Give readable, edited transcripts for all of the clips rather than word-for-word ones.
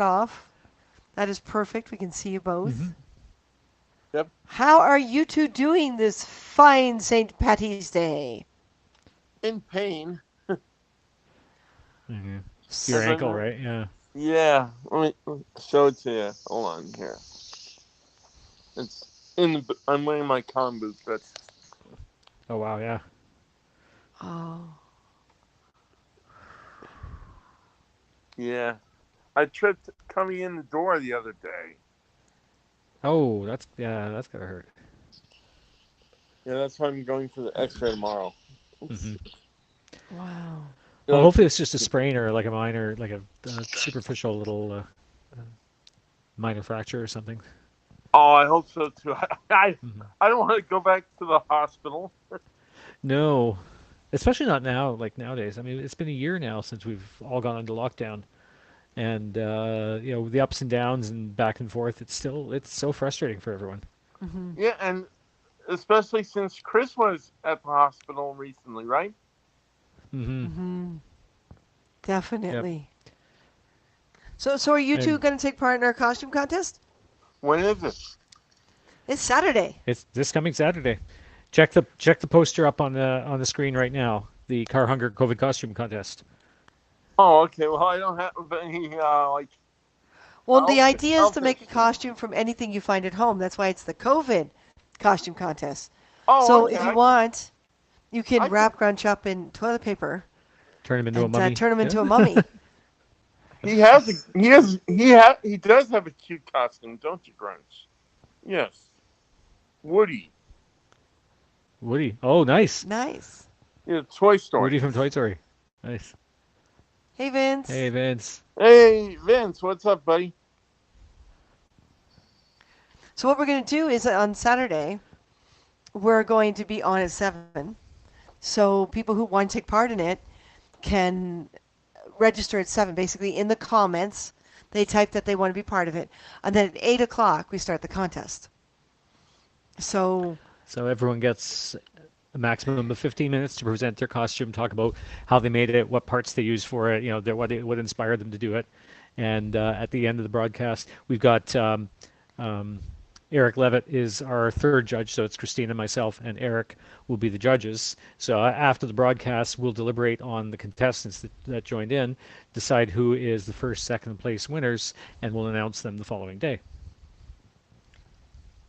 off. That is perfect. We can see you both. Mm-hmm. Yep. How are you two doing this fine St. Patty's Day? In pain. Mm-hmm. Your As S- I ankle, know. right? Yeah. Yeah. Let me show it to you. Hold on here. It's in the. I'm wearing my con boots, but Oh wow, yeah. Oh, yeah. I tripped coming in the door the other day. Oh, that's gotta hurt. Yeah, that's why I'm going for the X-ray tomorrow. Mm-hmm. wow. Well, Uh, hopefully it's just a sprain or like a minor, like a superficial little uh, minor fracture or something. oh, I hope so too. I, Hmm. I don't want to go back to the hospital. No, especially not now, like nowadays. I mean, it's been a year now since we've all gone into lockdown, and the ups and downs and back and forth. It's so frustrating for everyone. Mm-hmm. Yeah, and especially since Chris was at the hospital recently, right? Hmm. Mm-hmm. Yep. Definitely. So are you two And going to take part in our costume contest? When is it? It's Saturday. it's this coming Saturday. Check the poster up on the screen right now. The Car Hunger COVID costume contest. Oh, okay. Well, I don't have any like Well, the idea is to make a outfits. costume from anything you find at home. That's why it's the COVID costume contest. Oh, So okay. if you want, you can I can. wrap Grunch up in toilet paper Turn him into a and mummy. turn him Yeah. into a mummy. He does have a cute costume, don't you, Grunch? Yes, Woody. Woody. Oh, nice. Nice. Yeah, Toy Woody Story. from Toy Story. Nice. Hey, Hey, Vince. Vince. Hey, Vince, what's up, buddy? So what we're going to do is on Saturday, we're going to be on at 7. So people who want to take part in it can register at 7. Basically, in the comments, they type that they want to be part of it. And then at 8 o'clock, we start the contest. So, So everyone gets a maximum of 15 minutes to present their costume, talk about how they made it, what parts they used for it, what inspired them to do it. And at the end of the broadcast, we've got um, Eric Levitt is our third judge, so it's Christina, myself, and Eric will be the judges. So after the broadcast, we'll deliberate on the contestants that joined in, decide who is the first, second place winners, and we'll announce them the following day.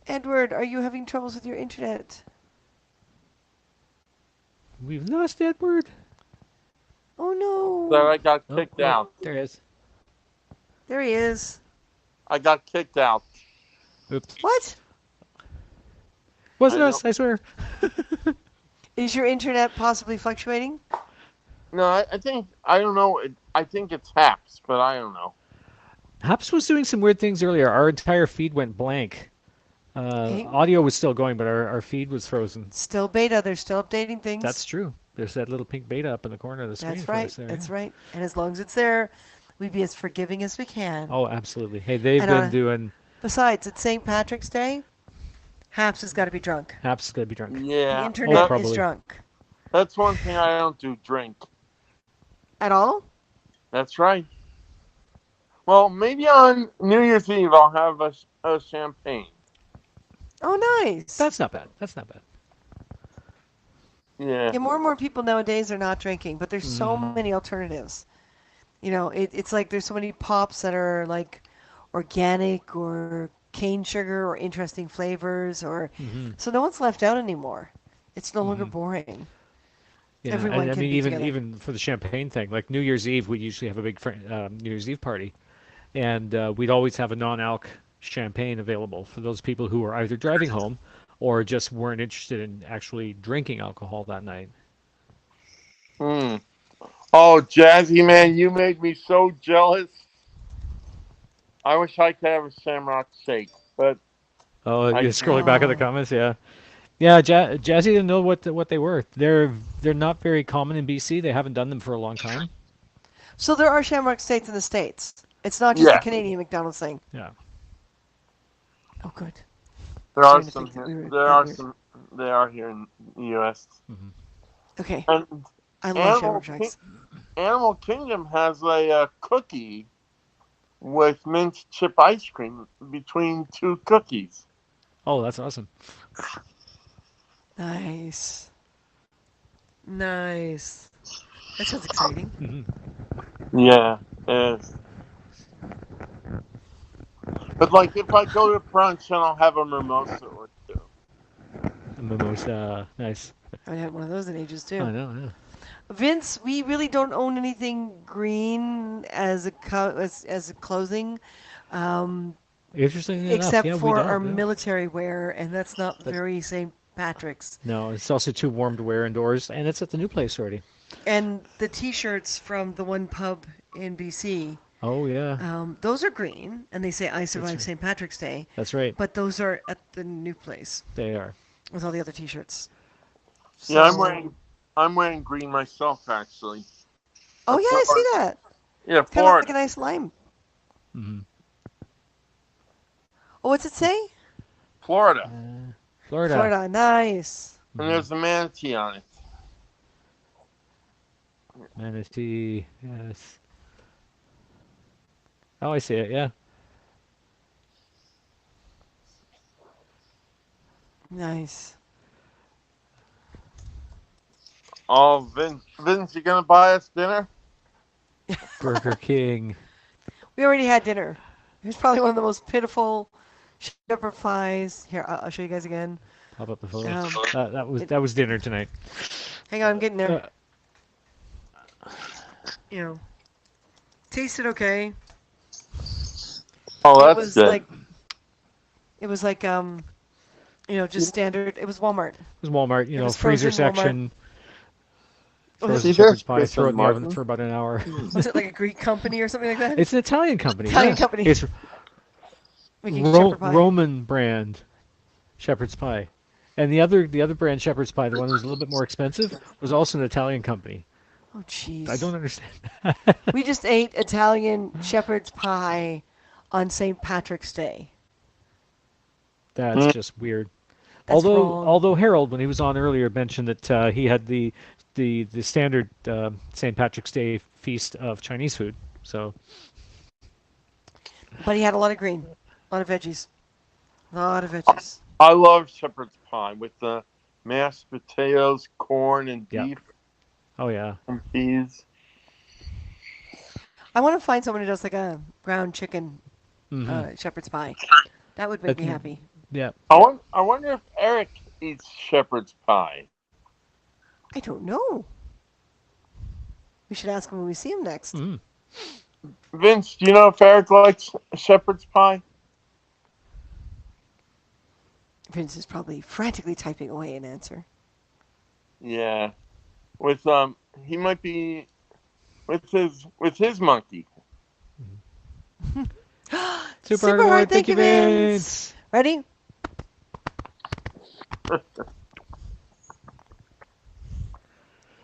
Edward, are you having troubles with your internet? We've lost Edward. Oh That no. I got Oh, kicked oh, out. there he is. There he is. I got kicked out. Oops. What? Wasn't I don't. us, I swear. Is your internet possibly fluctuating? No, I think I don't know. I think it's Haps, but I don't know. Haps was doing some weird things earlier. Our entire feed went blank. Hey, Audio was still going, but our feed was frozen. still beta. They're still updating That's things. true. There's that little pink beta up in the corner of the screen That's for right. us there. Yeah. That's right. And as long as it's there, we be as forgiving as we can. Oh, absolutely. Hey, they've And been doing. besides, it's St. Patrick's Day. Haps has got to be drunk. Haps is gonna be drunk. The Yeah, Oh, internet is probably. drunk. that's one thing I don't do. Drink. At all? That's right. Well, maybe on New Year's Eve I'll have a champagne. Oh, nice. That's not bad. That's not bad. Yeah. Yeah, more and more people nowadays are not drinking, but there's so Mm-hmm. many alternatives. It's like there's so many pops that are like organic or cane sugar or interesting flavors or Mm-hmm. so no one's left out anymore. It's no longer Mm-hmm. boring. Yeah, Everyone and I can mean, be even together. even for the champagne thing, like New Year's Eve, we usually have a big New Year's Eve party, and we'd always have a non-alc champagne available for those people who were either driving home or just weren't interested in actually drinking alcohol that night. Hmm. Oh, Jazzy man, you made me so jealous. I wish I could have a Shamrock Shake, but Oh, I you're can't. scrolling back in the Oh. comments, yeah. Yeah, Jazzy didn't know what they were. They're not very common in BC. They haven't done them for a long time. So there are Shamrock States in the States. It's not just a Yeah, Canadian McDonald's thing. Yeah. Oh, good. there are Starting to some think that here. we were There that are weird. some. They are here in the U.S. Hmm. Okay. And I love Animal Shamrock Ki- Shacks. Animal Kingdom has a cookie with mint chip ice cream between two cookies. Oh, that's awesome. Nice. Nice. That sounds exciting. Yeah, yes. But like, if I go to brunch, then I'll have a mimosa or two. A mimosa, nice. I haven't had one of those in ages I too. know, yeah. Vince, we really don't own anything green as as a clothing, um, Interestingly enough, except yeah, we for our don't. Yeah. military wear, and that's not That's, very St. Patrick's. no, it's also too warm to wear indoors, and it's at the new place already. And the T-shirts from the one pub in BC, Oh yeah, those are green, and they say "I that's survived right. St. Patrick's Day," That's right. but those are at the new place They are. with all the other T-shirts. Yeah, So, I'm wearing green myself actually. oh yeah, I see Florida. that. Yeah, Kind of like a Florida. nice lime. Mm-hmm. Oh, what's it say? Florida. Florida. Florida, nice. And Mm-hmm. there's a manatee on it. Manatee. Yes. Oh, I see it. Yeah. Nice. Oh, Vince, you gonna buy us dinner? Burger King. We already had dinner. It was probably one of the most pitiful shepherd pies. Here, I'll show you guys again. Pop up the photo. Um, That was dinner tonight. Hang on, I'm getting there. Uh, Tasted okay. Oh, It that's was good. like, just standard. It was Walmart. It was Walmart, It was freezer frozen Walmart. section. Was Frozen it, shepherd's pie. Chris Throw it in and the oven Martin. for about an hour. was it like a Greek company or something like that? It's an Italian company. Italian yeah. company. It's Making shepherd pie. Roman brand shepherd's pie, and the other brand shepherd's pie, the one that was a little bit more expensive, was also an Italian company. Oh, jeez. I don't understand. We just ate Italian shepherd's pie on St. Patrick's Day. That's just weird. That's wrong. Although Harold, when he was on earlier, mentioned that he had the standard St. Patrick's Day feast of Chinese food. So But he had a lot of green, a lot of veggies. A lot of veggies. I love shepherd's pie with the mashed potatoes, corn, and Yeah. beef oh yeah, and peas. I want to find someone who does like a ground chicken hmm shepherd's pie. That would make me happy. yeah. I wonder if Eric eats shepherd's pie. I don't know. We should ask him when we see him next. Mm. Vince, do you know if Eric likes shepherd's pie? Vince is probably frantically typing away an answer. Yeah. With he might be with his monkey. Super hard. Thank you, Vince. Ready?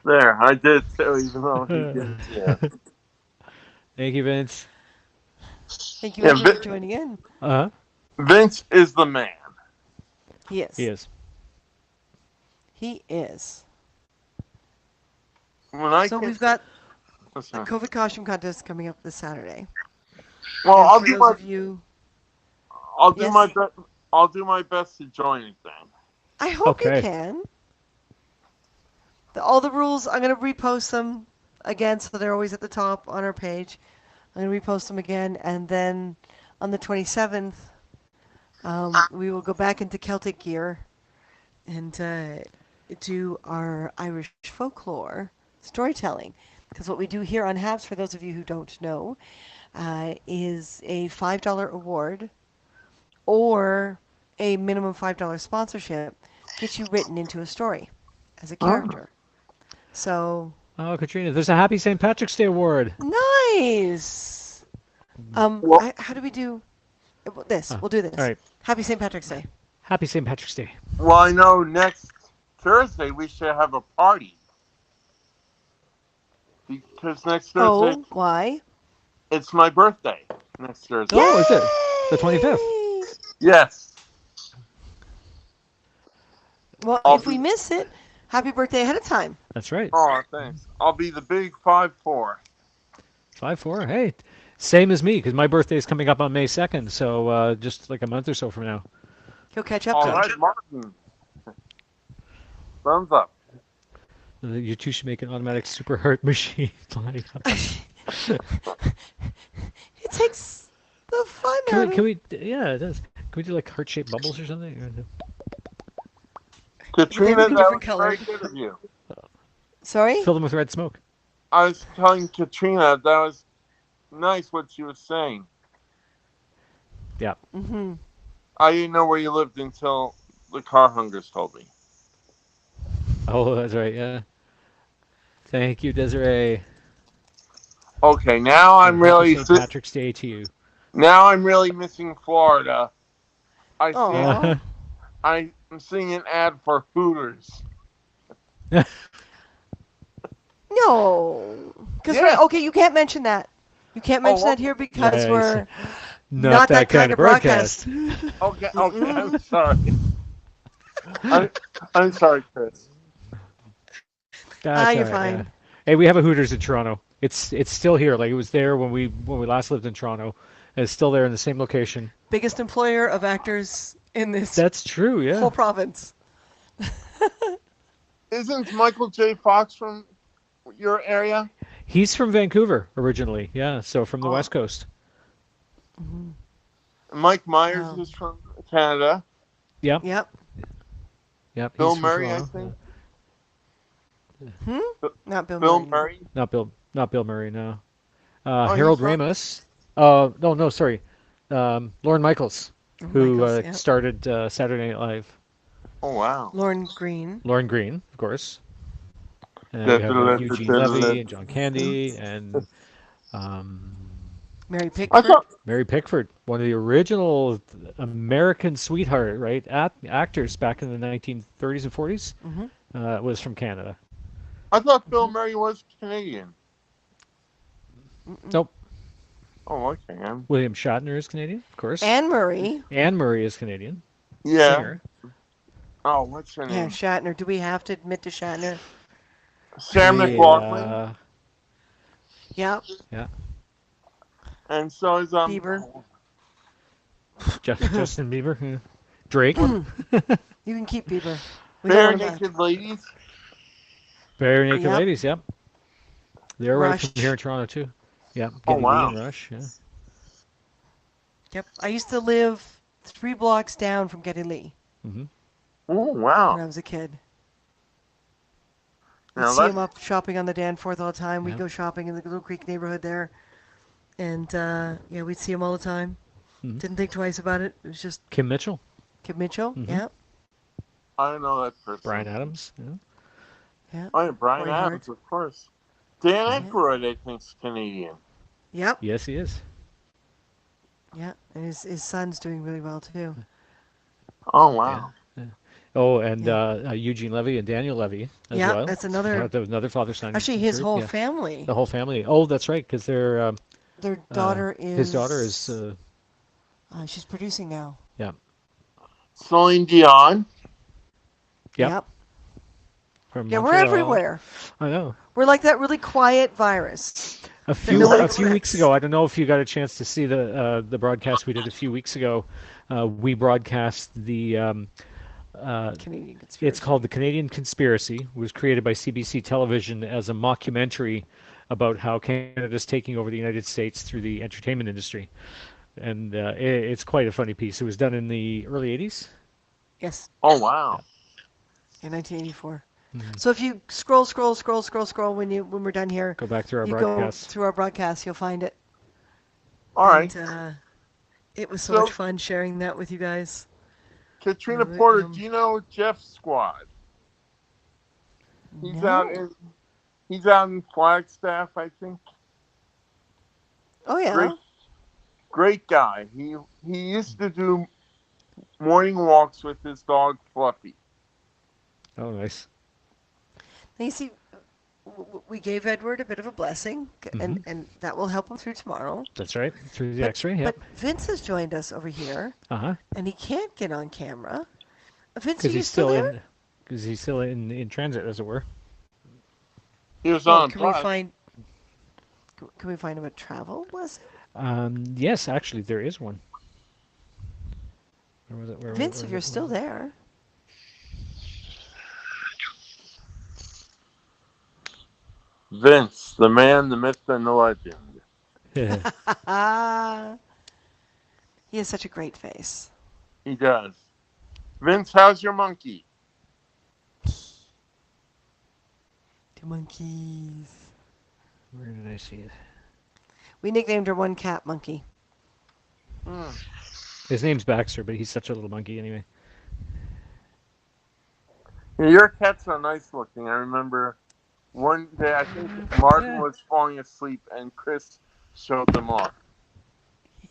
There, I did too, even though he didn't. Yeah. Thank you, Vince. Thank you Yeah, everyone for joining in. Uh huh. Vince is the man. He is. He is. He is. When I So can- we've got Listen, a COVID costume contest coming up this Saturday. well, And I'll for do those my of you, Yes? I'll do my best to join it then. I hope you Okay. can. All the rules, I'm going to repost them again so they're always at the top on our page. I'm going to repost them again, and then on the 27th, we will go back into Celtic gear and do our Irish folklore storytelling. Because what we do here on Habs, for those of you who don't know, is a $5 award or a minimum $5 sponsorship gets you written into a story as a character. So Oh, Katrina, there's a Happy St. Patrick's Day award. nice. Well- How do we do this? We'll do this. All right. Happy St. Patrick's Day. Happy St. Patrick's Day. Well, I know next Thursday we should have a party. Because next Thursday Oh, why? it's my birthday. Next Thursday. Oh, is it? The 25th. Yay! Yes. Well, I'll if we be- miss it, happy birthday ahead of time. That's right. Oh, thanks. I'll be the big 5'4". 5-4. Hey, Same as me, because my birthday is coming up on May 2nd, so just like a month or so from now. He'll catch up All to right, us. Martin. Thumbs up. You two should make an automatic super heart machine. It takes the fun out of it. Yeah, it does. Can we do like heart-shaped bubbles or something? Katrina, Maybe that different was color. very good of you. Sorry? Fill them with red smoke. I was telling Katrina that was nice what she was saying. Yeah. Mm-hmm. I didn't know where you lived until the car hungers told me. Oh, that's right. Yeah. Thank you, Desiree. Okay, now I'm And really happy St. Patrick's Day to you. now I'm really missing Florida. I see. Aw. I'm seeing an ad for Hooters. No. Because Yeah. okay, you can't mention that. You can't mention that here because Nice. we're Not that kind of broadcast. Okay, I'm sorry. I'm sorry, Chris. That's you're all right, yeah. fine. Hey, we have a Hooters in Toronto. It's still here. Like it was there when we last lived in Toronto. And it's still there in the same location. Biggest employer of actors in this That's true, yeah. whole province. Isn't Michael J. Fox from your area? He's from Vancouver originally, yeah. So from the West Coast. Mm-hmm. Mike Myers Wow. is from Canada. Yep. Yep. Yep. Bill he's from Murray, I Toronto. Hmm? Not Bill Bill Murray. Murray. Not Bill Murray, no. he's Harold from- Ramis. No, sorry. Lorne Michaels, Oh, who Michaels, yeah. started Saturday Night Live. Oh wow. Lauren Green. Lauren Green, of course. And we have Eugene Levy and John Candy and Mary I Pickford. thought Mary Pickford, one of the original American sweetheart, right? Actors back in the 1930s and 40s, Mm-hmm. was from Canada. Bill Murray was Canadian. Nope. Oh, okay. William Shatner is Canadian, of course. Anne Murray. Anne Murray is Canadian. Yeah. Singer. Oh, what's her Yeah, name? Shatner. Do we have to admit to Shatner? Sam The, McLaughlin. Yep. Yeah. And so is Bieber. Justin Bieber. Yeah. Drake. You can keep Bieber. We don't Bare want him back. Naked Ladies. Very Naked Yep. Ladies, yep. They're right from Rush. here in Toronto, too. Yep. Oh, Geddy Lee wow. and Rush, yeah. Yep. I used to live 3 blocks down from Geddy Lee Hmm. Oh when wow. I was a kid. We'd Now see that- him up shopping on the Danforth all the time. We'd Yeah. go shopping in the Little Creek neighborhood there. And, yeah, we'd see him all the time. Mhm. Didn't think twice about it. It was just Kim Mitchell, Kid Mitchell. Mhm. Yeah. I don't know that person. Brian Adams. Yeah. Yeah. Oh, yeah, Brian Corey Adams, Hart. of course. Dan Yeah. Aykroyd, I think, is Canadian. Yep. Yes, he is. Yeah. And his son's doing really well, too. Oh wow. Oh, and Yeah. Eugene Levy and Daniel Levy as Yeah, well. that's another. Another father-son. Actually, his group, whole yeah. family. The whole family. Oh, that's right, because they're Their daughter is. his daughter is she's producing now. Celine Dion. Yep. from Yeah, we're Montreal. everywhere. I know. We're like that really quiet virus. A few nobody weeks expects. ago, I don't know if you got a chance to see the broadcast we did a few weeks ago. We broadcast the Canadian conspiracy. it's called The Canadian Conspiracy. It was created by CBC Television as a mockumentary about how Canada's taking over the United States through the entertainment industry. And it's quite a funny piece. It was done in the early 80s. Yes, Oh wow. in 1984. Mhm. So if you scroll when we're done here, Go back through our you broadcast. go through our broadcast, you'll find it. All right. And, it was so So- much fun sharing that with you guys. Katrina Yeah, Porter, do you know Jeff Squad? He's No. out in Flagstaff, I think. Oh yeah. Great guy. He used to do morning walks with his dog Fluffy. Oh, nice. Now, you see, we gave Edward a bit of a blessing, and that will help him through tomorrow. That's right. Through the But- X-ray. Yep. But Vince has joined us over here, Uh-huh. and he can't get on camera. Vince, are Because you he's still still there? in. Because he's still in transit, as it were. He was Well, on can we bus. find? Can we find him a travel lesson? Yes, actually, there is one. Where was it? Vince, if Where you're was still there. Vince, the man, the myth, and the legend. it? He has such a great face. He does. Vince, how's your monkey? Two monkeys. Where did I see it? We nicknamed her One Cat Monkey. Hmm. His name's Baxter, but he's such a little monkey anyway. Yeah, your cats are nice looking. I remember one day, I think Martin Yeah. was falling asleep and Chris showed them off.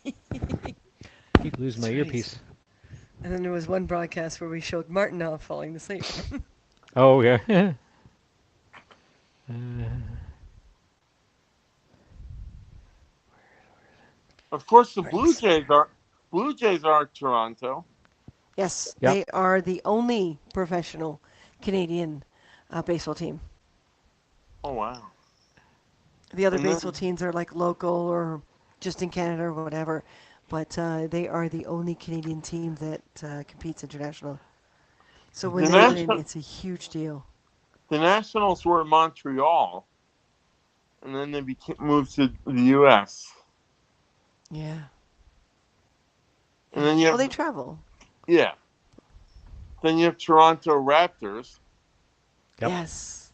Keep losing my That's right. earpiece. And then there was one broadcast where we showed Martin off falling asleep. Oh yeah. uh, Of course, the Martin's- Blue Jays are Toronto. Yes, Yep. they are the only professional Canadian baseball team. Oh wow! The other And then- baseball teams are like local or just in Canada or whatever, but they are the only Canadian team that competes international. So when The they win, national- it's a huge deal. The Nationals were in Montreal, and then they moved to the U.S. Yeah. And then you Well, have they travel. yeah. Then you have Toronto Raptors. Yep. Yes.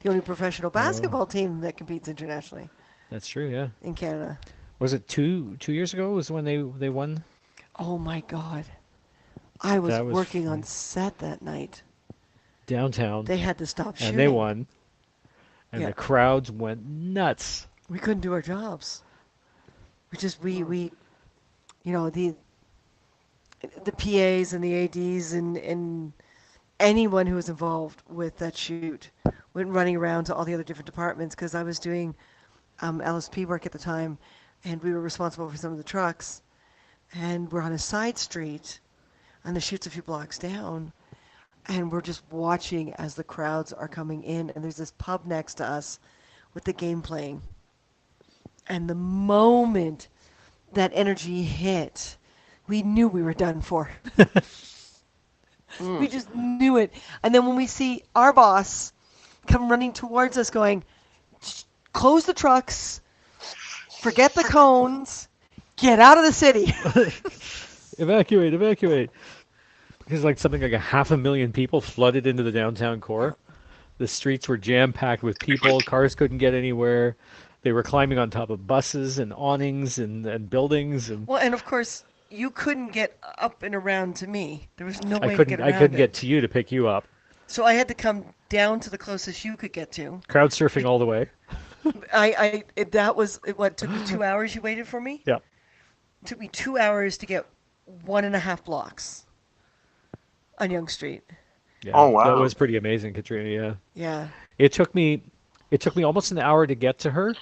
The only professional basketball team that competes internationally that's true. Yeah. in Canada. Was it 2 years ago? Was when they won? Oh my God. I was That was working on fun. set that night. Downtown, They had to stop shooting. and they won, and Yeah. the crowds went nuts. We couldn't do our jobs. We you know, the PAs and the ADs and anyone who was involved with that shoot went running around to all the other different departments because I was doing LSP work at the time, and we were responsible for some of the trucks, and we're on a side street, and the shoot's a few blocks down, and we're just watching as the crowds are coming in, and there's this pub next to us with the game playing, and the moment that energy hit, we knew we were done for. We just knew it. And then when we see our boss come running towards us going, close the trucks, forget the cones, get out of the city. Evacuate, evacuate. Because like something like 500,000 people flooded into the downtown core. The streets were jam-packed with people. Cars couldn't get anywhere. They were climbing on top of buses and awnings and buildings. And Well, and of course, you couldn't get up and around to me. There was no way I to couldn't get around I couldn't it. get to you to pick you up. So I had to come down to the closest you could get to. Crowd surfing all the way. That was what took me 2 hours. You waited for me. Yeah. It took me 2 hours to get 1.5 blocks on Yonge Street. Yeah. Oh, wow. That was pretty amazing, Katrina. Yeah. Yeah. It took me almost an hour to get to her.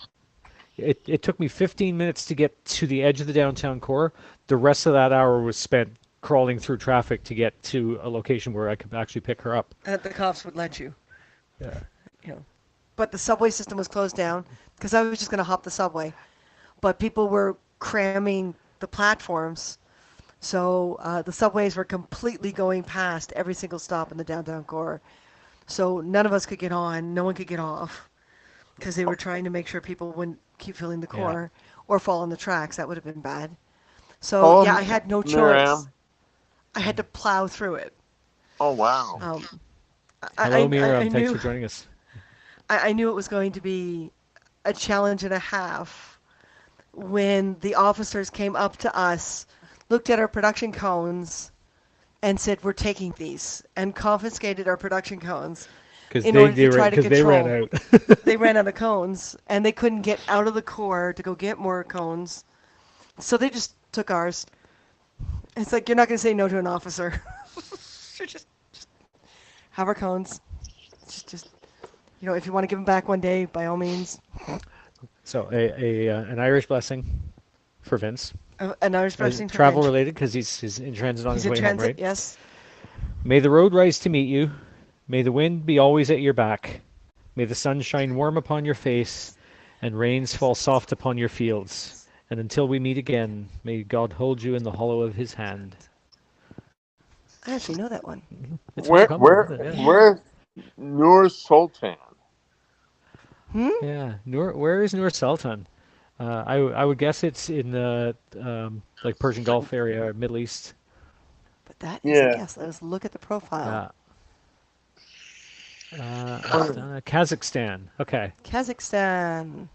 It took me 15 minutes to get to the edge of the downtown core. The rest of that hour was spent crawling through traffic to get to a location where I could actually pick her up. And that the cops would let you. Yeah. You know. But the subway system was closed down because I was just going to hop the subway. But people were cramming the platforms. So the subways were completely going past every single stop in the downtown core. So none of us could get on. No one could get off because they were trying to make sure people wouldn't keep filling the Yeah. core or fall on the tracks. That would have been bad. So Oh, yeah, I had no choice. Miriam. I had to plow through it. Oh wow! Hello, Miriam. I Thanks knew, for joining us. I knew it was going to be a challenge and a half when the officers came up to us, looked at our production cones, and said, "We're taking these," and confiscated our production cones. Because In order to try to they ran control. out. They ran out of cones, and they couldn't get out of the core to go get more cones. So they just took ours. It's like, you're not going to say no to an officer. just have our cones. Just, if you want to give them back one day, by all means. So an Irish blessing for Vince. An Irish blessing for Travel Vince. related because he's in transit on He's his in way transit, home, right? yes. May the road rise to meet you. May the wind be always at your back. May the sun shine warm upon your face, and rains fall soft upon your fields. And until we meet again, may God hold you in the hollow of his hand. I actually know that one. It's very common, isn't it? Yeah. Where's Nur Sultan? Hmm? Yeah. Where is Nur Sultan? I would guess it's in the like Persian Gulf area or Middle East. But that is a Yeah. guess. Let us look at the profile. Kazakhstan. Okay. Kazakhstan.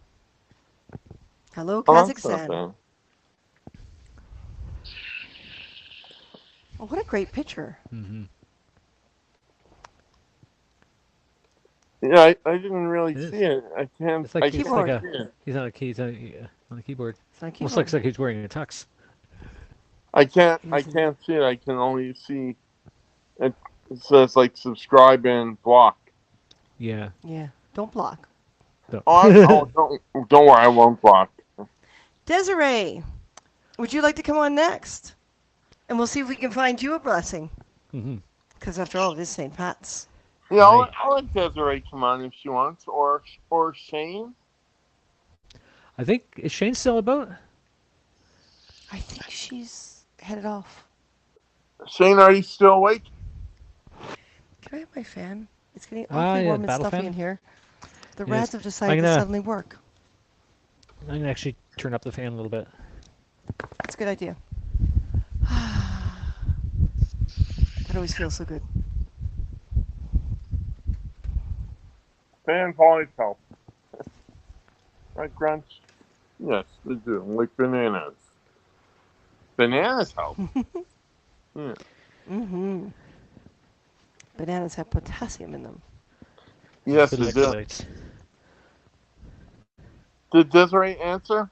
Hello, Oh, that's Kazakhstan. not Oh, what a great picture. Mm-hmm. bad. Yeah, I didn't really It is. see it. I can't. It's like I it's can't like a see it. he's on a key. He's on the keyboard. It's on a Almost keyboard. like he's wearing a tux. I can't see it. I can only see it. It says like subscribe and block. Yeah. Yeah. Don't block. No. Don't worry, I won't block. Desiree, would you like to come on next? And we'll see if we can find you a blessing. Mm-hmm. Because after all, it is St. Pat's. Yeah, Right. I'll let Desiree come on if she wants, or Shane. I think is Shane still about? I think she's headed off. Shane, are you still awake? Can I have my fan? It's getting Ah, awfully yeah, warm and battle stuffy fan? in here. The Yes. rads have decided to gonna- suddenly work. I'm gonna actually turn up the fan a little bit. That's a good idea. That always feels so good. Fan always help. Right, Grunch? Yes, they do. Like bananas. Bananas help. Yeah. Mm-hmm. Bananas have potassium in them. Yes, Good they do. electrolytes. Did Desiree answer?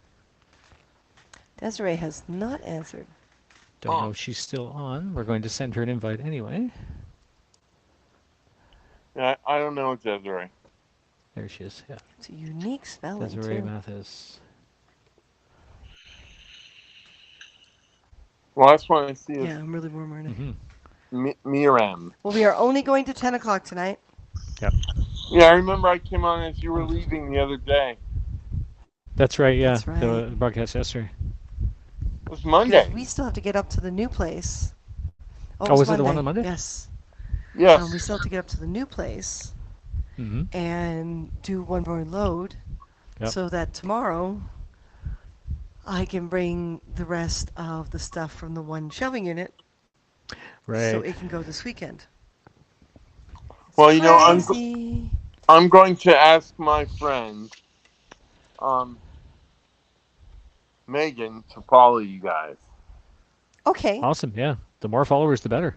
Desiree has not answered. Don't know if she's still on. We're going to send her an invite anyway. Yeah, I don't know, Desiree. There she is. Yeah. It's a unique spelling, Desiree too. Mathis. Last one I see is Yeah, I'm really warm right now. Mm-hmm. Miram. Well, we are only going to 10 o'clock tonight. Yeah, I remember I came on as you were leaving the other day. That's right. Yeah. That's right. The broadcast yesterday. It was Monday. Because we still have to get up to the new place. Oh, was it the one on Monday? Yes. Yes. We still have to get up to the new place Mm-hmm. and do one more load Yep. so that tomorrow I can bring the rest of the stuff from the one shelving unit Right. so it can go this weekend. Well, you know, Crazy. I'm going to ask my friend, Megan, to follow you guys. Okay. Awesome. Yeah. The more followers, the better.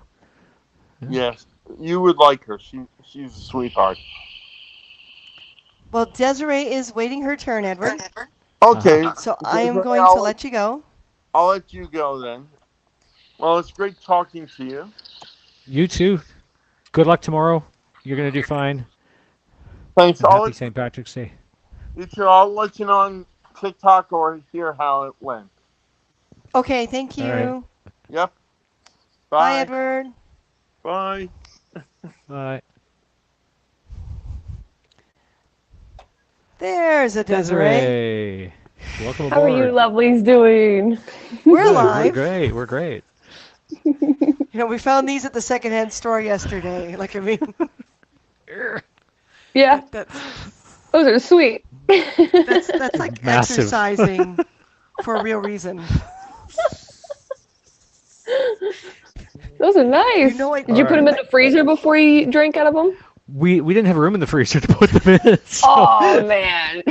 Yes, you would like her. She's a sweetheart. Well, Desiree is waiting her turn, Edward. Okay. So I am Desiree, going to let you go. I'll let you go then. Well, it's great talking to you. You too. Good luck tomorrow. You're gonna do fine. Thanks. And happy St. Patrick's Day. You too. I'll let you know on TikTok or hear how it went. Okay, thank you. All right. Yep. Bye, Bye. Edward. Bye. Bye. There's a Desiree. Welcome How are aboard. you lovelies doing? We're Good. alive. We're great. We're great. You know, we found these at the secondhand store yesterday. Like, I mean, Yeah, that's those are sweet. that's like Massive. exercising for a real reason. Those are nice. You know what- Did you put them in the freezer before you drank out of them? We didn't have room in the freezer to put them in. So, Oh man.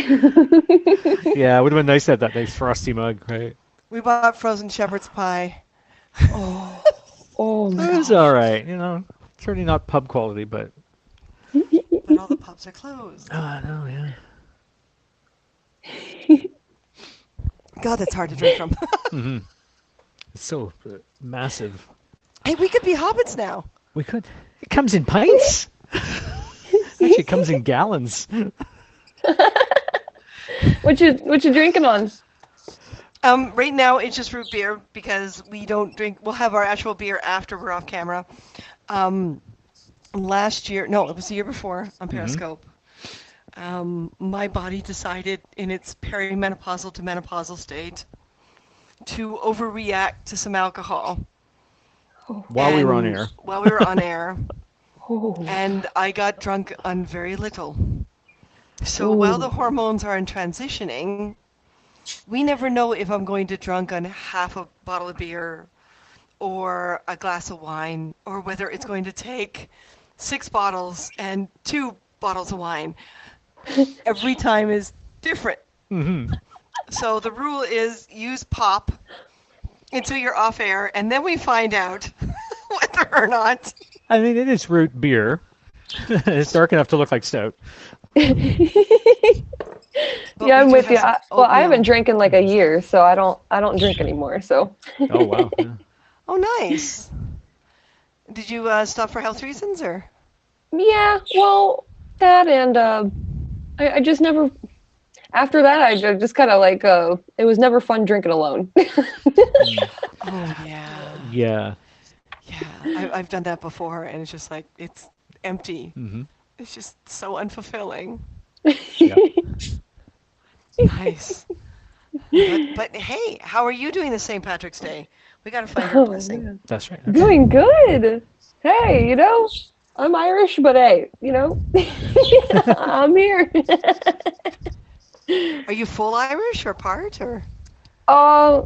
yeah, it would have been nice to have that nice frosty mug, right? We bought frozen shepherd's pie. Oh, Oh It my was god. all right, you know. Certainly not pub quality, but but all the pubs are closed. no, yeah. God, that's hard to drink from. hmm It's so massive. Hey, we could be hobbits now. We could. It comes in pints. Actually, it comes in gallons. What you drinking on? Right now it's just root beer because we don't drink. We'll have our actual beer after we're off camera. Last year, no, it was the year before on Periscope. My body decided in its perimenopausal to menopausal state to overreact to some alcohol. While we were on And air. while we were on air, Oh. and I got drunk on very little. So while the Ooh. hormones are in transitioning, we never know if I'm going to drunk on half a bottle of beer or a glass of wine, or whether it's going to take 6 bottles and 2 bottles of wine. Every time is different. Hmm. So the rule is use pop until you're off air, and then we find out whether or not. I mean, it is root beer. It's dark enough to look like stout. But Yeah, I'm we do with have you. some Well, I haven't oatmeal. drank in like a year, so I don't drink anymore. So Oh, wow. Yeah. Oh, nice. Did you stop for health reasons, or? yeah, well, that and I just never. After that, I just kind of like it was never fun drinking alone. Oh yeah, Yeah. yeah. I've done that before, and it's just like it's empty. Hmm. It's just so unfulfilling. Yeah. Nice. But hey, how are you doing this St. Patrick's Day? We gotta find your Oh, blessing. man. That's right. Doing good. Hey, I'm Irish, but hey, I'm here. Are you full Irish or part or? I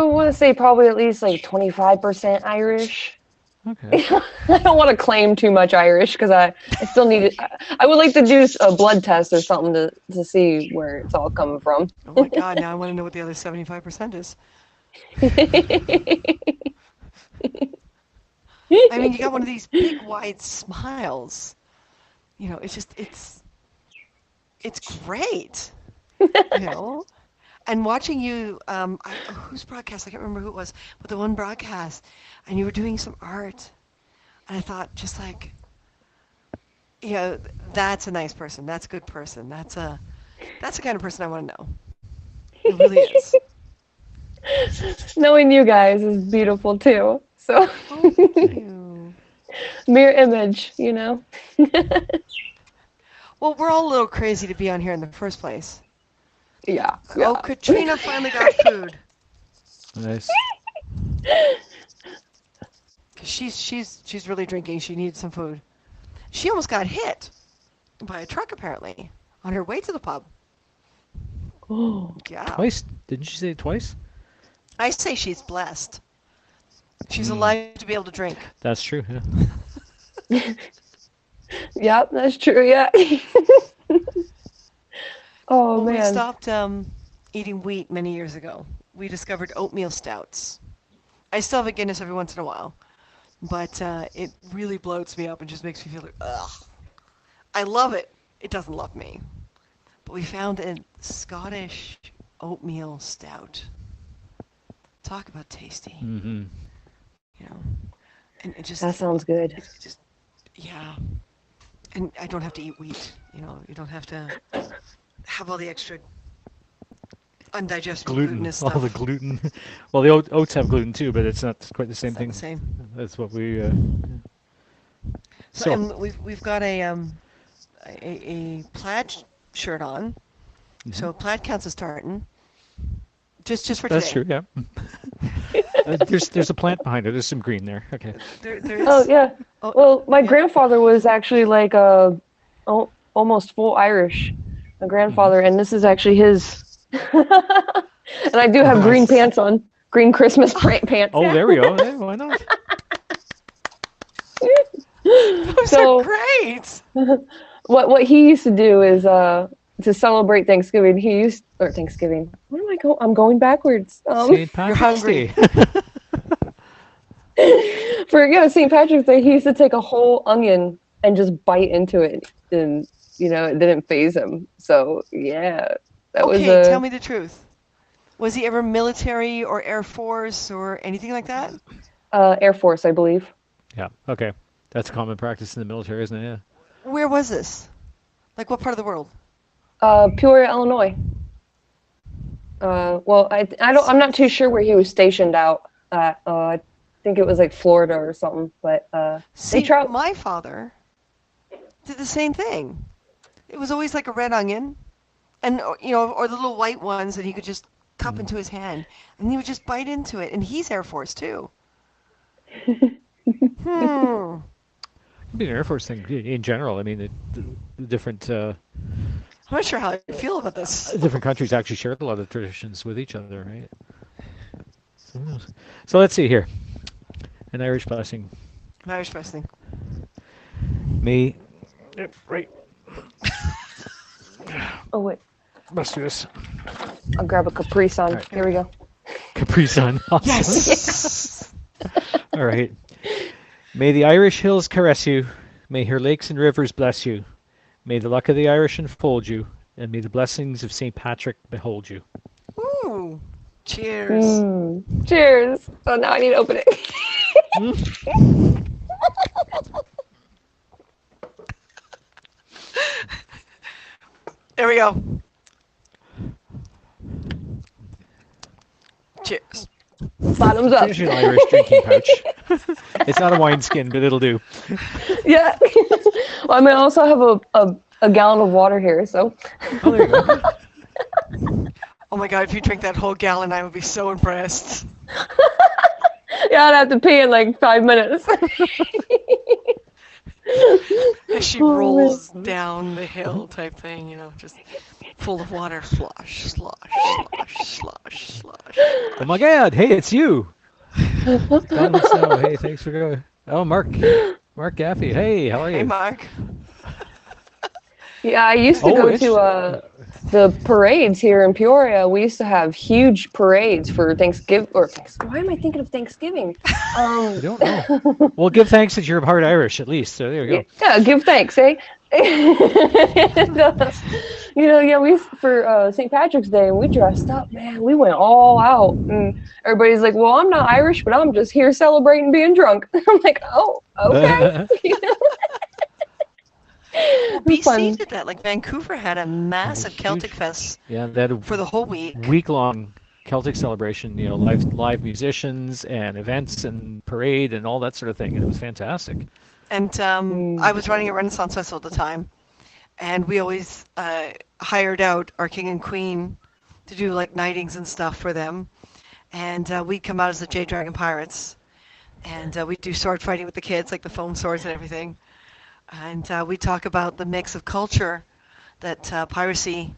want to say probably at least like 25% Irish. Okay. I don't want to claim too much Irish because I still need it. I would like to do a blood test or something to see where it's all coming from. Oh my God! Now I want to know what the other 75% is. I mean, you got one of these big, wide smiles. It's just it's great. You know. And watching you, whose broadcast? I can't remember who it was, but the one broadcast, and you were doing some art, and I thought, just like, that's a nice person. That's a good person. That's the kind of person I want to know. It really is. Knowing you guys is beautiful too. So Oh, thank you. mirror image, Well, we're all a little crazy to be on here in the first place. Yeah. Oh, Katrina finally got food. Nice. 'Cause she's really drinking. She needs some food. She almost got hit by a truck apparently on her way to the pub. Oh. Yeah. Twice? Didn't you say it twice? I say she's blessed. She's alive to be able to drink. That's true. Yeah. Yep, that's true. Yeah. Oh When we man. stopped eating wheat many years ago, we discovered oatmeal stouts. I still have a Guinness every once in a while, but it really bloats me up and just makes me feel like, ugh. I love it. It doesn't love me. But we found a Scottish oatmeal stout. Talk about tasty, Mm-hmm. you know. And it just, That sounds good. it's just, yeah. And I don't have to eat wheat, You don't have to have all the extra undigestible Gluten. glutinous All stuff. the gluten. Well, the oats have gluten too, but it's not quite the same It's not thing. the same. That's what we. So, and we've got a plaid shirt on. So plaid counts as tartan. Just for That's today. true. Yeah. There's a plant behind it. There's some green there. Okay. There's, Oh yeah. oh, Well, my yeah. grandfather was actually like almost full Irish. My grandfather, and this is actually his. And I do have green pants on, green Christmas pants. Oh, there we go. Yeah, why not? Those So- are great. What he used to do is to celebrate Thanksgiving. Thanksgiving. What am I going? I'm going backwards. St. Patrick's hungry. Day. For St. Patrick's Day, he used to take a whole onion and just bite into it, and it didn't phase him. So yeah, that was Okay, tell me the truth. Was he ever military or Air Force or anything like that? Air Force, I believe. Yeah. Okay. That's common practice in the military, isn't it? Yeah. Where was this? Like what part of the world? Peoria, Illinois. Well, I'm not too sure where he was stationed out at. I think it was like Florida or something. But See, travel. my father did the same thing. It was always like a red onion, and or the little white ones that he could just cup into his hand, and he would just bite into it. And he's Air Force too. Hmm. It'd be an Air Force thing in general. I mean, the different I'm not sure how I feel about this. different countries actually share a lot of traditions with each other, right? So, who knows? So let's see here. An Irish blessing. Irish wrestling. May. Yep, right. Oh wait, Let's do this. I'll grab a Capri Sun. Right. Here we go. Capri Sun. Awesome. Yes. All right. May the Irish hills caress you. May her lakes and rivers bless you. May the luck of the Irish enfold you. And may the blessings of St. Patrick behold you. Ooh. Cheers. Cheers. Oh, now I need to open it. There we go. Cheers. Bottoms up. Finish an Irish drinking pouch. It's not a wineskin, but it'll do. Yeah. Well, I mean, I also have a gallon of water here, so. Oh, there you go. Oh my god, if you drink that whole gallon, I would be so impressed. Yeah, I'd have to pee in like 5 minutes. As she rolls down the hill type thing, you know, just full of water. Slosh, slosh, slosh, slosh, slosh. Oh my God! Hey, it's you. Donald Snow. Hey, thanks for going. Oh, Mark Gaffey. Hey, how are you? Hey, Mark. Yeah, I used to Oh, go it's- to the parades here in Peoria. We used to have huge parades for Thanksgiving. Why am I thinking of Thanksgiving? I don't know. Well, give thanks that you're part Irish at least. So there you go. Yeah, give thanks, eh? Yeah, we for St. Patrick's Day, and we dressed up, man. We went all out, and everybody's like, "Well, I'm not Irish, but I'm just here celebrating being drunk." I'm like, "Oh, okay." Well, It was fun. BC did that. Like Vancouver had a massive huge. Celtic Fest Yeah, that for the whole week. week-long Celtic celebration. You know, live musicians and events and parade and all that sort of thing. And it was fantastic. And I was running a Renaissance Festival at the time, and we always hired out our king and queen to do like nightings and stuff for them. And we'd come out as the Jade Dragon Pirates, and we'd do sword fighting with the kids, like the foam swords and everything. And we talk about the mix of culture that piracy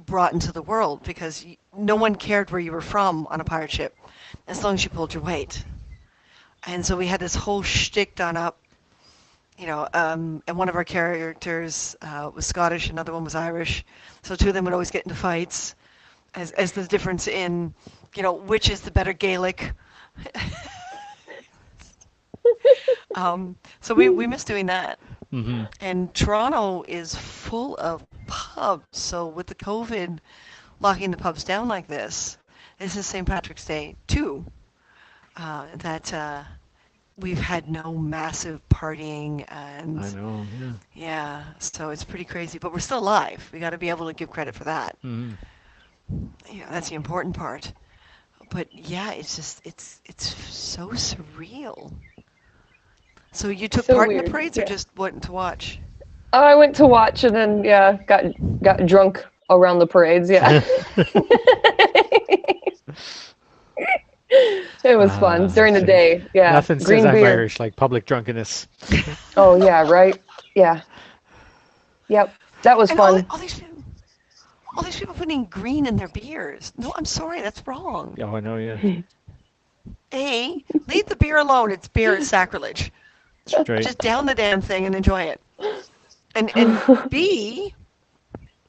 brought into the world, because no one cared where you were from on a pirate ship, as long as you pulled your weight. And so we had this whole shtick done up, you know, and one of our characters was Scottish, another one was Irish, so two of them would always get into fights, as the difference in, you know, which is the better Gaelic. So we miss doing that. Mm-hmm. And Toronto is full of pubs. So with the COVID locking the pubs down like this is St. Patrick's Day too. That we've had no massive partying, and I know. Yeah. yeah, so it's pretty crazy. But we're still alive. We got to be able to give credit for that. Mm-hmm. Yeah, that's the important part. But yeah, it's just it's so surreal. So you took So part in weird, the parades, or yeah. just went to watch? I went to watch, and then got drunk around the parades. Yeah. It was fun during the see. day. Yeah. Nothing Green says I'm beer. Irish like public drunkenness. Oh yeah, right. Yeah. Yep. That was And fun. all these people putting green in their beers. No, I'm sorry, that's wrong. Oh, I know. Yeah. A, leave the beer alone. It's beer. It's sacrilege. That's right. Just down the damn thing and enjoy it. And B,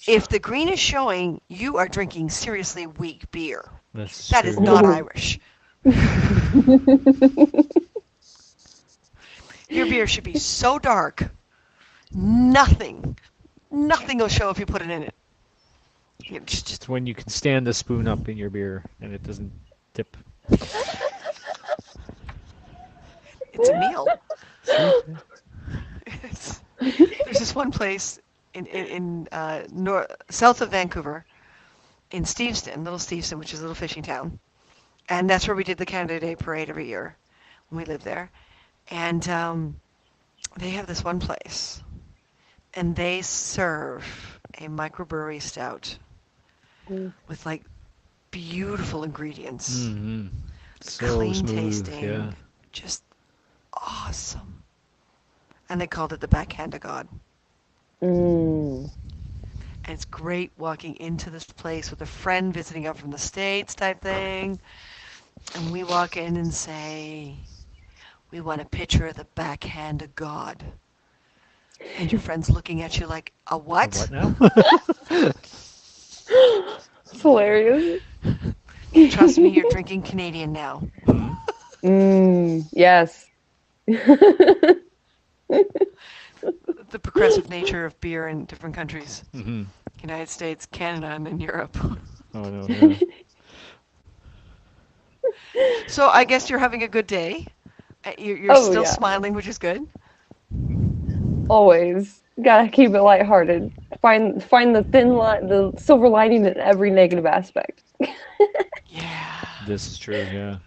if the green is showing, you are drinking seriously weak beer. That is true. not Irish. Your beer should be so dark, nothing will show if you put it in it. You know, just It's when you can stand the spoon up in your beer and it doesn't dip. it's a meal. There's this one place in south of Vancouver, in Steveston, Little Steveston, which is a little fishing town, and that's where we did the Canada Day Parade every year when we lived there. And they have this one place, and they serve a microbrewery stout with like beautiful ingredients, Mm-hmm. So clean smooth. tasting, Yeah. just awesome. And they called it the backhand of God. Mm. And it's great walking into this place with a friend visiting up from the States type thing. And we walk in and say, we want a picture of the backhand of God. And your friend's looking at you like, a A what? what now? It's hilarious. Trust me, you're drinking Canadian now. Yes. The progressive nature of beer in different countries. Mm-hmm. United States, Canada, and then Europe. Oh no. Yeah. So I guess you're having a good day. You're Oh still yeah, smiling, which is good. always gotta keep it lighthearted. Find the thin line, the silver lining in every negative aspect. Yeah. This is true. Yeah.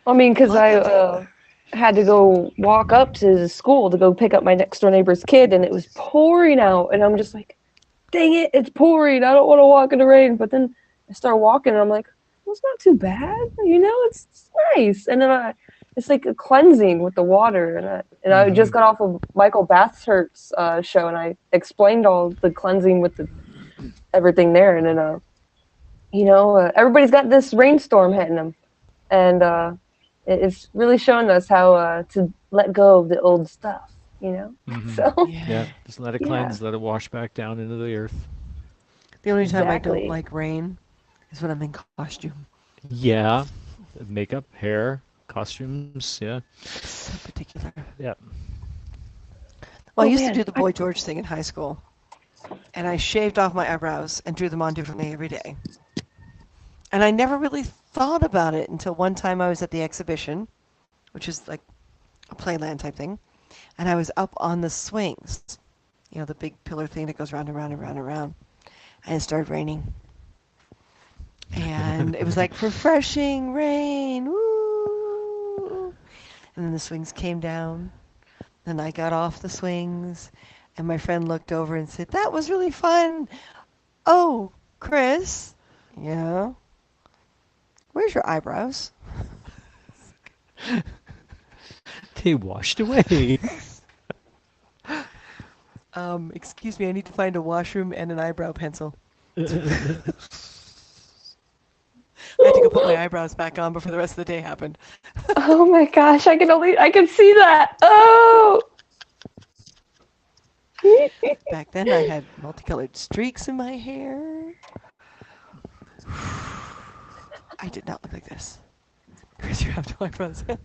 I mean, because Look I at that. had to go walk up to the school to go pick up my next door neighbor's kid, and it was pouring out, and I'm just like, dang it, it's pouring. I don't want to walk in the rain. But then I start walking, and I'm like, well, it's not too bad, it's nice. And then it's like a cleansing with the water, and I just got off of Michael Bathurst's show, and I explained all the cleansing with the everything there, and then everybody's got this rainstorm hitting them, and it's really showing us how to let go of the old stuff, Mm-hmm. So Yeah. Yeah. Just let it yeah, cleanse. Let it wash back down into the earth. The only time I don't exactly. like rain is when I'm in costume. Yeah. Makeup, hair, costumes. Yeah. So particular. Yeah. Well, I Oh used to man, do the Boy George thing in high school, and I shaved off my eyebrows and drew them on differently every day. And I never really thought about it until one time I was at the exhibition, which is like a playland type thing, and I was up on the swings, the big pillar thing that goes round and round and round and round, and it started raining. And it was like refreshing rain, woo! And then the swings came down. Then I got off the swings, and my friend looked over and said, "That was really fun. Oh, Chris." Yeah. Where's your eyebrows? They washed away. Excuse me, I need to find a washroom and an eyebrow pencil. I had to go put my eyebrows back on before the rest of the day happened. oh my gosh, I can see that. Oh. Back then I had multicolored streaks in my hair. I did not look like this. Chris, you have no eyebrows. When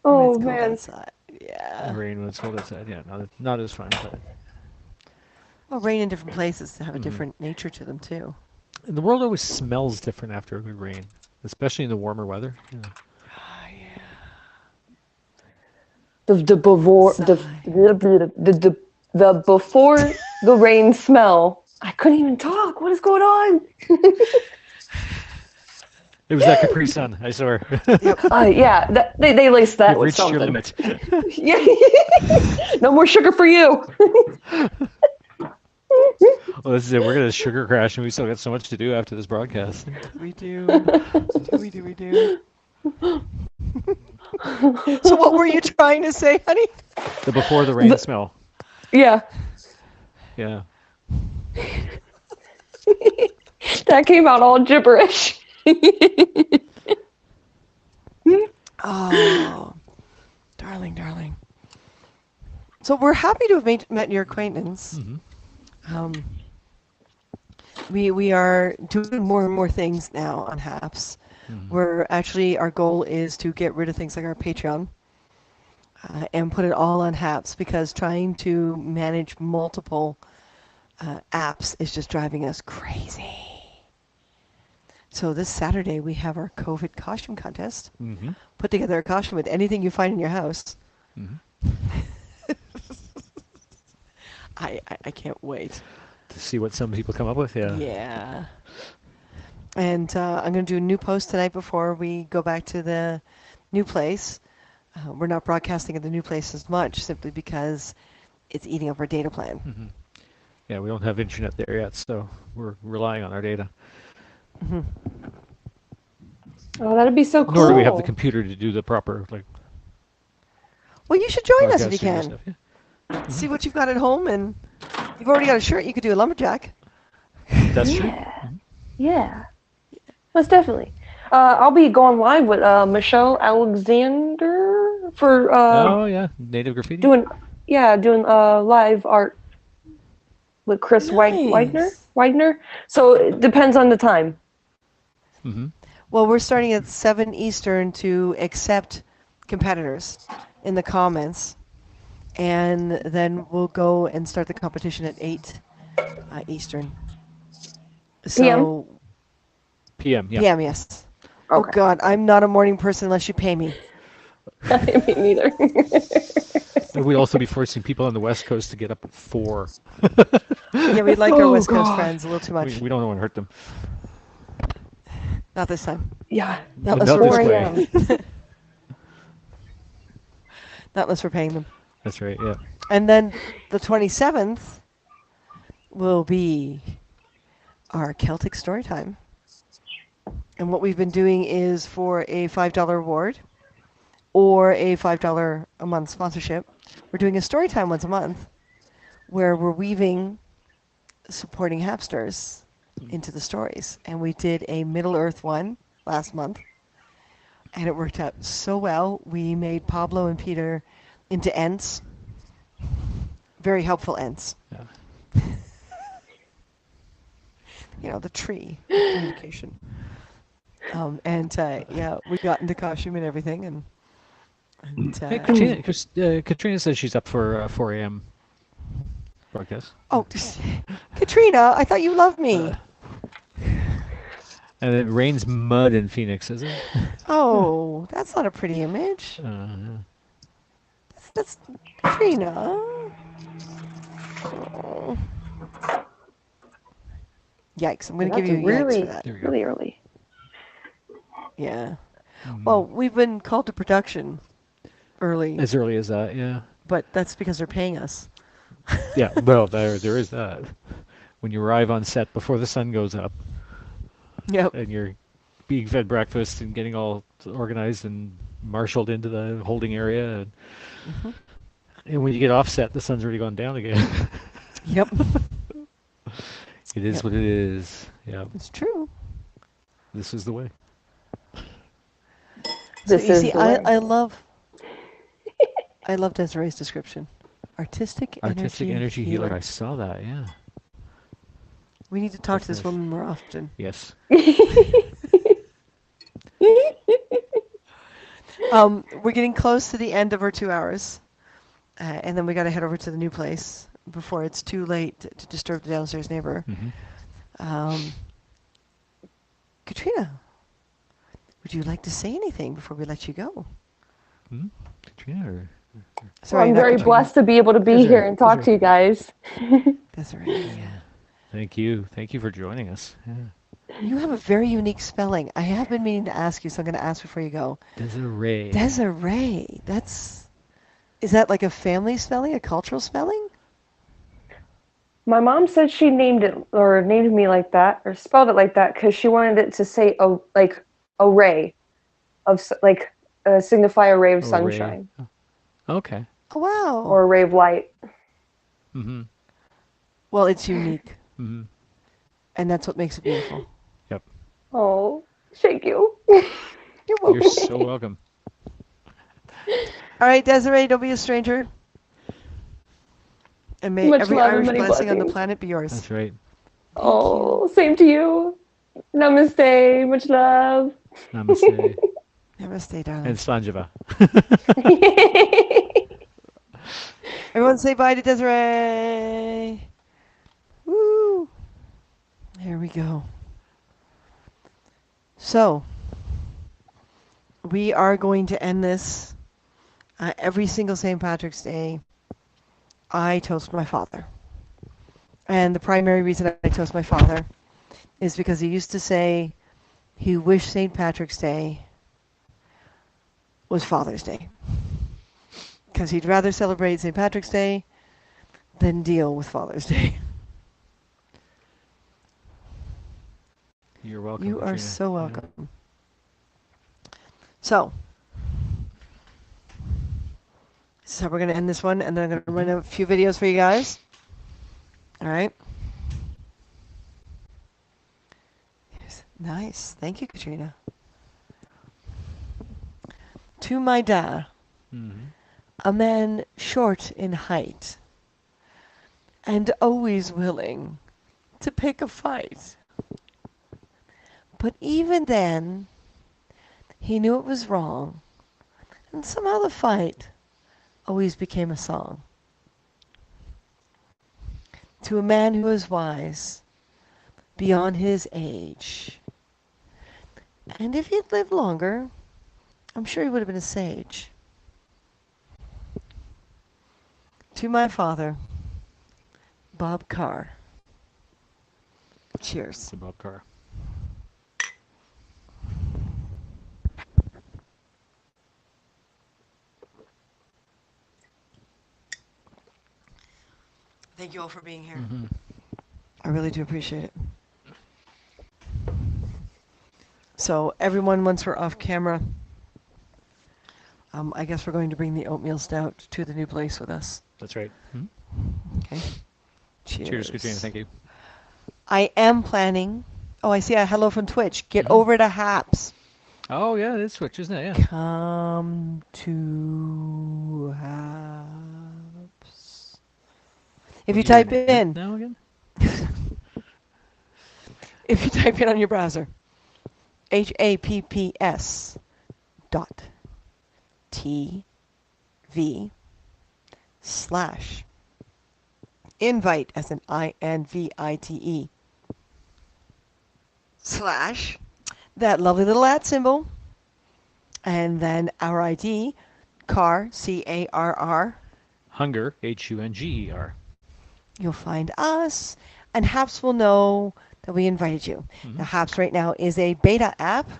Oh it's cold man. outside. Yeah. Rain when it's cold outside. Yeah. Not as fun, but. Well, rain in different places have a different nature to them too. And the world always smells different after a good rain, especially in the warmer weather. Yeah. Oh, yeah. The before the before the rain smell. I couldn't even talk. What is going on? It was that Capri Sun, I swear. Yep. Yeah, they laced that You've with reached your something. limit. Yeah. No more sugar for you. Well, this is it. We're going to sugar crash, and we still got so much to do after this broadcast. We do. We do. So what were you trying to say, honey? The before the rain smell. Yeah. Yeah. That came out all gibberish. Oh, darling. So we're happy to have met your acquaintance. Mm-hmm. We are doing more and more things now on HAPS. Where actually our goal is to get rid of things like our Patreon and put it all on HAPS, because trying to manage multiple apps is just driving us crazy. So this Saturday we have our COVID costume contest. Mm-hmm. Put together a costume with anything you find in your house. Mm-hmm. I can't wait. To see what some people come up with, yeah. Yeah. And I'm going to do a new post tonight before we go back to the new place. We're not broadcasting at the new place as much simply because it's eating up our data plan. Mm-hmm. Yeah, we don't have internet there yet, so we're relying on our data. Mhm. Oh, that'd be so Nor do we have the cool. computer to do the proper like Well, you should join us if you broadcasting and can. stuff. Yeah. See what you've got at home, and you've already got a shirt. You could do a lumberjack. That's true. Yeah. Yeah. Most definitely. I'll be going live with Michelle Alexander for Oh yeah, native graffiti. doing live art with Chris Nice. Widener. So it depends on the time. Hmm. Well, we're starting at 7 Eastern to accept competitors in the comments, and then we'll go and start the competition at 8 Eastern. PM? So PM. Yeah. PM, yes. Oh Okay. God, I'm not a morning person unless you pay me. Me neither. And we'll also be forcing people on the West Coast to get up at 4. Yeah, we like our Oh, West Coast God. friends a little too much. We don't want to hurt them. Not this time. Yeah. Not But unless not we're this 4 way. a.m. not unless we're paying them. That's right. Yeah. And then the 27th will be our Celtic story time. And what we've been doing is for a $5 reward or a $5 a month sponsorship, we're doing a story time once a month where we're weaving supporting Hapsters into the stories. And we did a Middle Earth one last month, and it worked out so well. We made Pablo and Peter into Ents, very helpful Ents. Yeah. You know, the tree of communication. Yeah, we got into costume and everything, and Hey, Katrina says she's up for 4 a.m. broadcast. oh, Katrina, I thought you loved me. And it rains mud in Phoenix, is it? Oh, that's not a pretty image. That's Katrina. Oh. Yikes! I'm going to That's give you a yikes really, for that. There we go. really early. Yeah. Well, we've been called to production early, As early as that, yeah. but that's because they're paying us. Yeah, well, there is that. When you arrive on set before the sun goes up Yep. and you're being fed breakfast and getting all organized and marshaled into the holding area, and when you get off set, the sun's already gone down again. Yep. It is Yep. what it is. Yeah, It's true. this is the way. So This you is see, the way. I love Desiree's description. Artistic Energy healer. I saw that, yeah. We need to talk to That's this nice. woman more often. Yes. We're getting close to the end of our 2 hours, and then we got to head over to the new place before it's too late to disturb the downstairs neighbor. Hmm. Katrina, would you like to say anything before we let you go? Katrina, or Sorry, I'm not very Katrina. blessed to be able to be Desiree, here and talk Desiree. to you guys. Desiree. Yeah. thank you. Thank you for joining us. Yeah. You have a very unique spelling. I have been meaning to ask you, so I'm going to ask before you go. Desiree. Desiree. Is that like a family spelling, a cultural spelling? My mom said she named me like that or spelled it like that because she wanted it to say a ray signify a ray of Oh, ray. sunshine Okay. Oh, wow. or a ray of light. Mm-hmm. Well, it's unique, Mm-hmm. and that's what makes it beautiful. Yep. Oh, thank you. You're welcome. You're so welcome. All right, Desiree, don't be a stranger. And may Much every love and Irish many blessing on the blessings. planet be yours. That's right. Oh, same to you. Namaste. Much love. Namaste. Namaste, darling. And Slanjava. Everyone say bye to Desiree. Woo. There we go. So, we are going to end this every single St. Patrick's Day. I toast my father. And the primary reason I toast my father is because he used to say he wished St. Patrick's Day was Father's Day. Because he'd rather celebrate St. Patrick's Day than deal with Father's Day. You're welcome, You are Katrina. so Yeah. welcome. So, so we're going to end this one, and then I'm going to run a few videos for you guys. All right. Nice. Thank you, Katrina. To my dad, Mm-hmm. a man short in height and always willing to pick a fight. But even then, he knew it was wrong, and somehow the fight always became a song. To a man who was wise, beyond his age, and if he'd lived longer, I'm sure he would have been a sage. To my father, Bob Carr. Cheers. To Bob Carr. Thank you all for being here. Mm-hmm. I really do appreciate it. So everyone, once we're off camera, I guess we're going to bring the oatmeal stout to the new place with us. That's right. Mm-hmm. Okay. Cheers. Cheers, Katrina. Thank you. I am planning. Oh, I see a hello from Twitch. Get Mhm. over to Haps. Oh, yeah, it is Switch, isn't it? Yeah. Come to Haps. If you Do your type in, now again? if you type in on your browser, HAPPS dot TV slash invite as in INVITE slash that lovely little @ symbol and then our ID CARR CARR. Hunger, HUNGER. You'll find us, and Haps will know that we invited you. Mhm. Now, Haps right now is a beta app,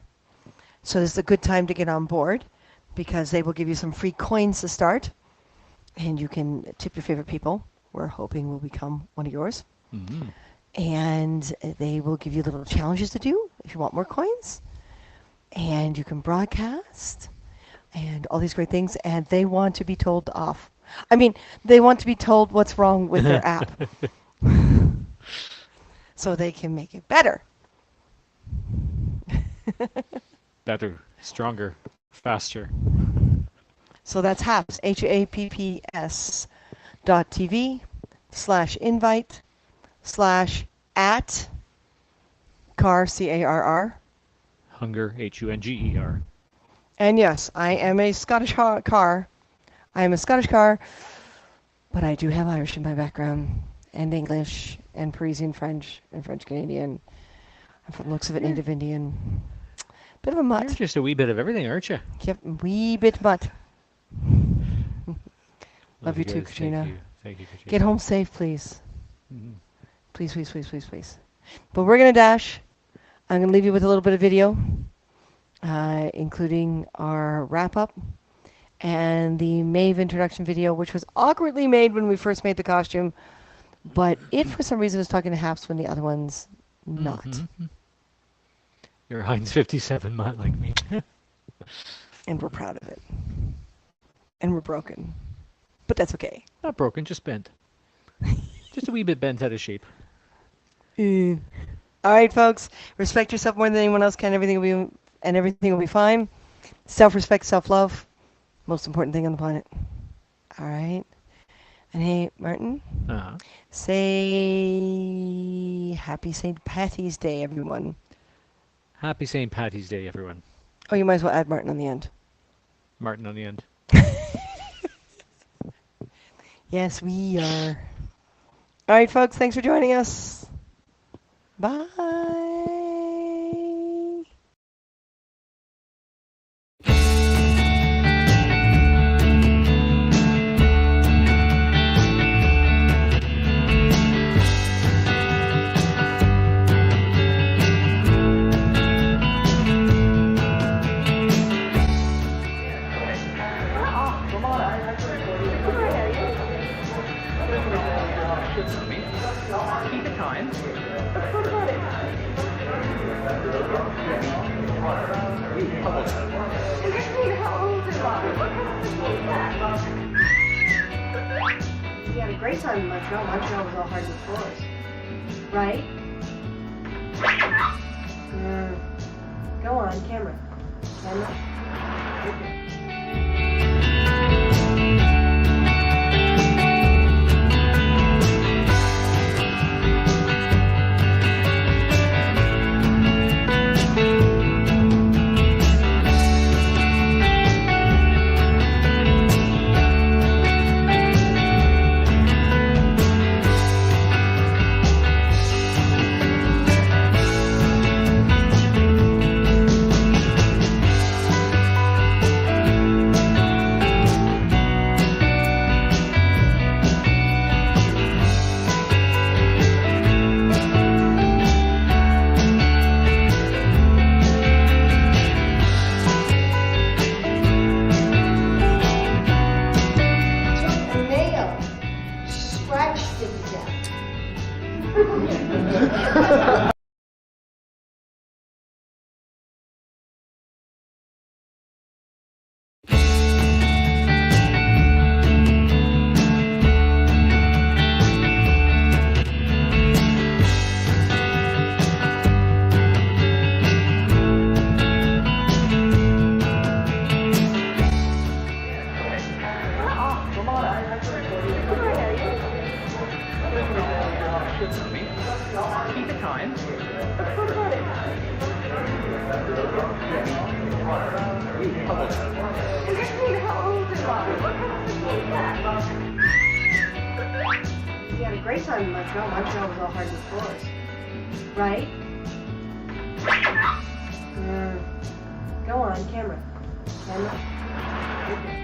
so this is a good time to get on board because they will give you some free coins to start, and you can tip your favorite people. We're hoping will become one of yours. Mm-hmm. And they will give you little challenges to do if you want more coins. And you can broadcast and all these great things, and they want to be told off. I mean, they want to be told what's wrong with their app so they can make it better. Better, stronger, faster. So that's HAPS, HAPPS .TV /invite / CARR CARR. Hunger, HUNGER. And yes, I am a Scottish car. I am a Scottish car, but I do have Irish in my background, and English, and Parisian French, and French Canadian. I'm from the looks of it, Native Indian. Bit of a You're mutt. just a wee bit of everything, aren't you? Yep, wee bit mutt. Love you too, guys. Katrina. Thank you. Thank you, Katrina. Get home safe, please. Mhm. Please, please, please, please, please. But we're going to dash. I'm going to leave you with a little bit of video, including our wrap-up and the Maeve introduction video, which was awkwardly made when we first made the costume, but it, for some reason, was talking to Haps when the other one's not. Mhm. You're Heinz 57 mutt like me. And we're proud of it. And we're broken. But that's okay. Not broken, just bent. Just a wee bit bent out of shape. All right, folks. Respect yourself more than anyone else can. Everything will be fine. Self-respect, self-love. Most important thing on the planet. All right. And hey, Martin, Uh-huh. say Happy St. Patty's Day, everyone. Happy St. Patty's Day, everyone. Oh, you might as well add Martin on the end. Martin on the end. Yes, we are. All right, folks. Thanks for joining us. Bye. Keep the time. great time in Montreal. Montreal was all hardwood floors, right? Go on, camera. Camera. Okay. Keep it kind. We had a great time in Montreal. Montreal was all hardwood floors, right? Go on, camera. Camera. Okay.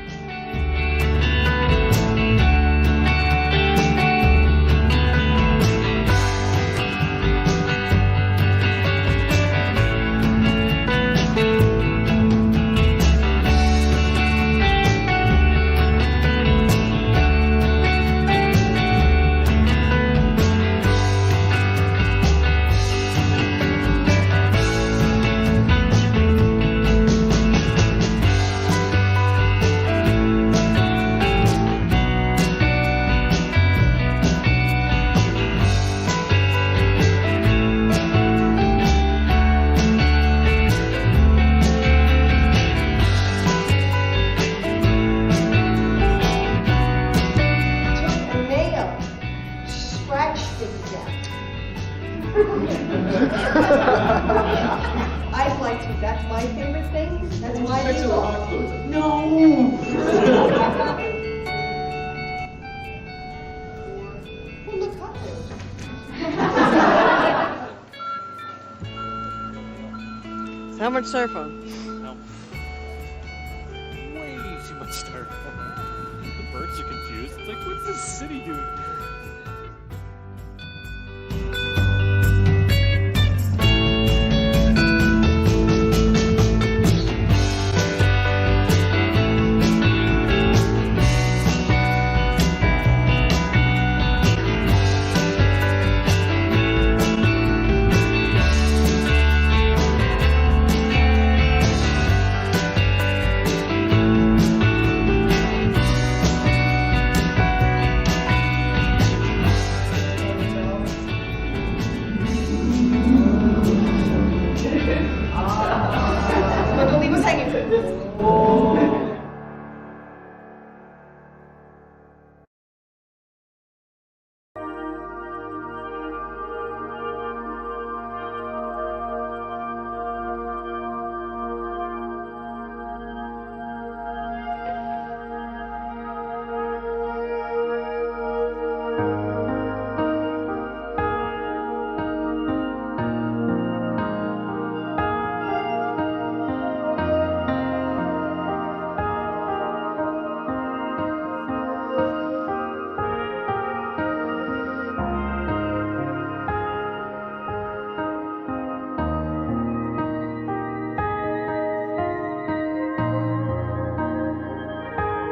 I'd like to. That's my favorite thing. That's my favorite. No. Well, look up there. How much styrofoam? Way too much styrofoam. The birds are confused. It's like, what's this city doing? Leave us hanging.